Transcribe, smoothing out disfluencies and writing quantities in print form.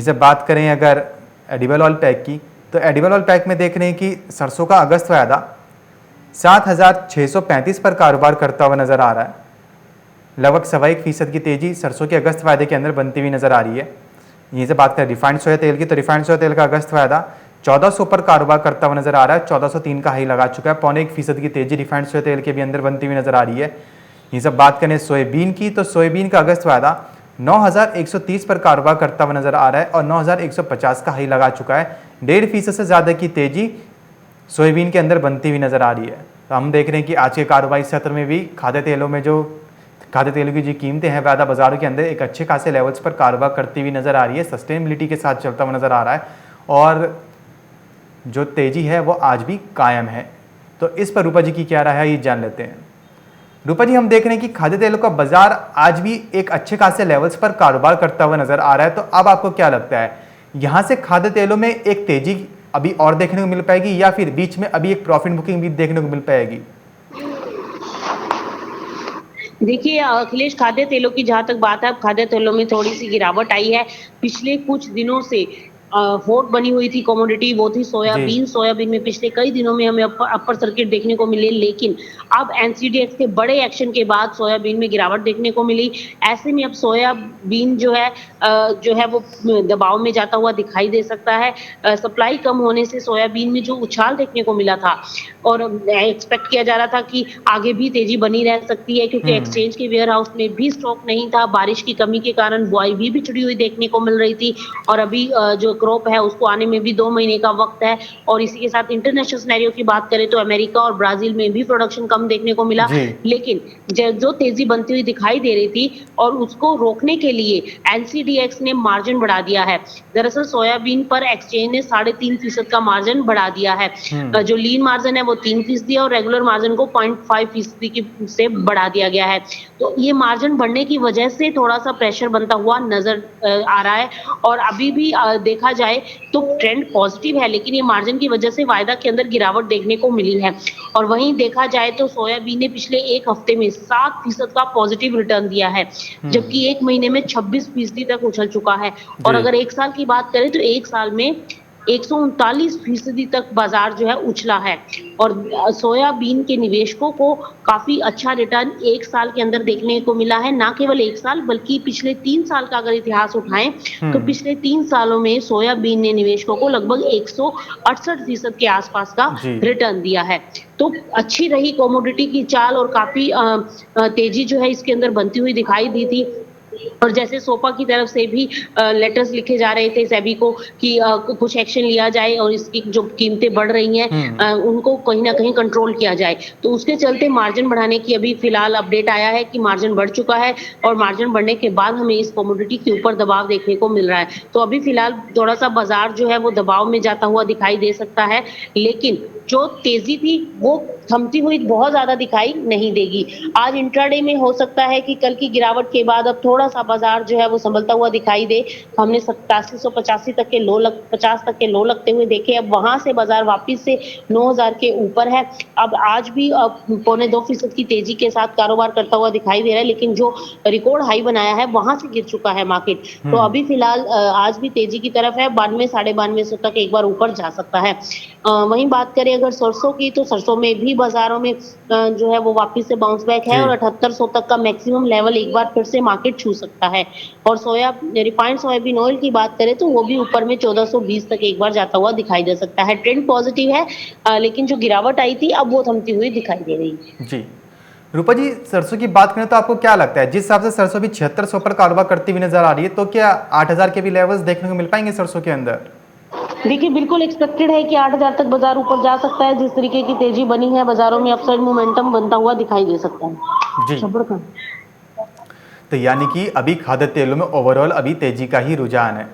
से बात करें अगर एडिबल ऑयल पैक की, तो एडिबल ऑयल पैक में देख रहे हैं कि सरसों का अगस्त वायदा 7,635 पर कारोबार करता हुआ नजर आ रहा है। लगभग 1.25% की तेजी सरसों के अगस्त वायदे के अंदर बनती हुई नजर आ रही है। यहीं से बात करें रिफाइंड सोया तेल की, तो रिफाइंड सोया तेल का अगस्त वायदा 1400 पर कारोबार करता हुआ नजर आ रहा है। 1403 का हाई लगा चुका है। 0.25% की तेजी रिफाइंड सोया तेल के भी अंदर बनती हुई नजर आ रही है। यहीं से बात करें सोयाबीन की, तो सोयाबीन का अगस्त वायदा 9,130 पर कारोबार करता हुआ नजर आ रहा है और 9,150 का हाई लगा चुका है। 1.5% से ज्यादा की तेजी सोयाबीन के अंदर बनती हुई नजर आ रही है। तो हम देख रहे हैं कि आज के कारोबारी सत्र में भी खाद्य तेलों की जो कीमतें हैं वायदा बाजारों के अंदर एक अच्छे खासे लेवल्स पर कारोबार करती हुई नजर आ रही है। सस्टेनेबिलिटी के साथ चलता हुआ नजर आ रहा है और जो तेजी है वो आज भी कायम है। तो इस पर रूपा जी की क्या राय है, ये जान लेते हैं। रूपा जी, हम देख रहे हैं कि खाद्य तेलों का बाजार आज भी एक अच्छे खासे लेवल्स पर कारोबार करता हुआ नजर आ रहा है। तो अब आपको क्या लगता है, यहां से खाद्य तेलों में एक तेजी अभी और देखने को मिल पाएगी या फिर बीच में अभी एक प्रॉफिट बुकिंग भी देखने को मिल पाएगी? देखिए अखिलेश, खाद्य तेलों की जहां तक बात है, अब खाद्य तेलों में थोड़ी सी गिरावट आई है। पिछले कुछ दिनों से होट बनी हुई थी कमोडिटी, वो थी जी। सोयाबीन। सोयाबीन में पिछले कई दिनों में हमें अपर सर्किट देखने को मिले, लेकिन अब एनसीडीएक्स के बड़े एक्शन के बाद सोयाबीन में गिरावट देखने को मिली। ऐसे में अब सोयाबीन जो है वो दबाव में जाता हुआ दिखाई दे सकता है। सप्लाई कम होने से सोयाबीन में जो उछाल देखने को मिला था और एक्सपेक्ट किया जा रहा था कि आगे भी तेजी बनी रह सकती है, क्योंकि एक्सचेंज के वेयर हाउस में भी स्टॉक नहीं था। बारिश की कमी के कारण बुआई भी बिछड़ी हुई देखने को मिल रही थी और अभी जो क्रॉप है उसको आने में भी 2 महीने का वक्त है। और इसी के साथ इंटरनेशनल सिनेरियो की बात करें तो अमेरिका और ब्राजील में भी प्रोडक्शन कम देखने को मिला। जी। लेकिन जो तेजी बनती हुई दिखाई दे रही थी और उसको रोकने के लिए एनसीडीएक्स ने मार्जिन बढ़ा दिया है। दरअसल सोयाबीन पर एक्सचेंज ने 3.5% का मार्जिन बढ़ा दिया है। जो लीन मार्जिन है वो 3% है और रेगुलर मार्जिन को 0.5% से बढ़ा दिया गया है। तो ये मार्जिन बढ़ने की वजह से थोड़ा सा प्रेशर बनता हुआ नजर आ रहा है और अभी भी देखा जाए तो ट्रेंड पॉजिटिव है, लेकिन ये मार्जिन की वजह से वायदा के अंदर गिरावट देखने को मिली है। और वहीं देखा जाए तो सोयाबीन ने पिछले एक हफ्ते में 7% का पॉजिटिव रिटर्न दिया है, जबकि एक महीने में 26% तक उछल चुका है। और जी। अगर एक साल की बात करें तो एक साल में 139% तक बाजार जो है उछला है। और सोयाबीन के निवेशकों को काफी अच्छा रिटर्न एक साल के अंदर देखने को मिला है। ना केवल एक साल बल्कि पिछले 3 साल का अगर इतिहास उठाएं तो पिछले 3 सालों में सोयाबीन ने निवेशकों को लगभग 168% के आसपास का जी। रिटर्न दिया है। तो अच्छी रही कमोडिटी की चाल और काफी तेजी जो है इसके अंदर बनती हुई दिखाई दी थी। और जैसे सोपा की तरफ से भी लेटर्स लिखे जा रहे थे सेबी को कि कुछ एक्शन लिया जाए और इसकी जो कीमतें बढ़ रही हैं उनको कहीं ना कहीं कंट्रोल किया जाए। तो उसके चलते मार्जिन बढ़ाने की अभी फिलहाल अपडेट आया है कि मार्जिन बढ़ चुका है और मार्जिन बढ़ने के बाद हमें इस कमोडिटी के ऊपर दबाव देखने को मिल रहा है। तो अभी फिलहाल थोड़ा सा बाजार जो है वो दबाव में जाता हुआ दिखाई दे सकता है, लेकिन जो तेजी थी वो थमती हुई बहुत ज्यादा दिखाई नहीं देगी। आज इंट्राडे में हो सकता है कि कल की गिरावट के बाद अब थोड़ा सा बाजार जो है वो संभलता हुआ दिखाई दे। हमने 8785 तक के 50 तक के लो लगते हुए देखे। अब वहां से बाजार वापस से 9000 के ऊपर है। अब आज भी 0.25% की तेजी के साथ कारोबार करता हुआ दिखाई दे रहा है, लेकिन जो रिकॉर्ड हाई बनाया है वहां से गिर चुका है मार्केट। तो अभी फिलहाल आज भी तेजी की तरफ है। 92 9250 तक एक बार ऊपर जा सकता है। वहीं बात करें अगर सरसों की, तो सरसों में भी बाजारों में जो है वो वापस से बाउंस बैक है जी। और 7800 तक का मैक्सिमम लेवल एक बार फिर से मार्केट छू सकता है। और रिफाइंड सोयाबीन ऑयल की बात करें तो वो भी ऊपर में 1420 तक एक बार जाता हुआ दिखाई दे सकता है। ट्रेंड पॉजिटिव है, लेकिन जो गिरावट आई थी अब वो थमती हुई दिखाई दे रही है। जी। रूपा जी, सरसों की बात करें तो आपको क्या लगता है, जिस हिसाब से सरसों भी 7600 पर कारोबार करती हुई नजर आ रही है, तो क्या 8000 के भी लेवल्स देखने को मिल पाएंगे सरसों के अंदर? देखिए बिल्कुल एक्सपेक्टेड है कि 8000 तक बाजार ऊपर जा सकता है। जिस तरीके की तेजी बनी है बाजारों में, अपसाइड मोमेंटम बनता हुआ दिखाई दे सकता है। जी। तो यानी कि अभी खाद्य तेलों में ओवरऑल अभी तेजी का ही रुझान है।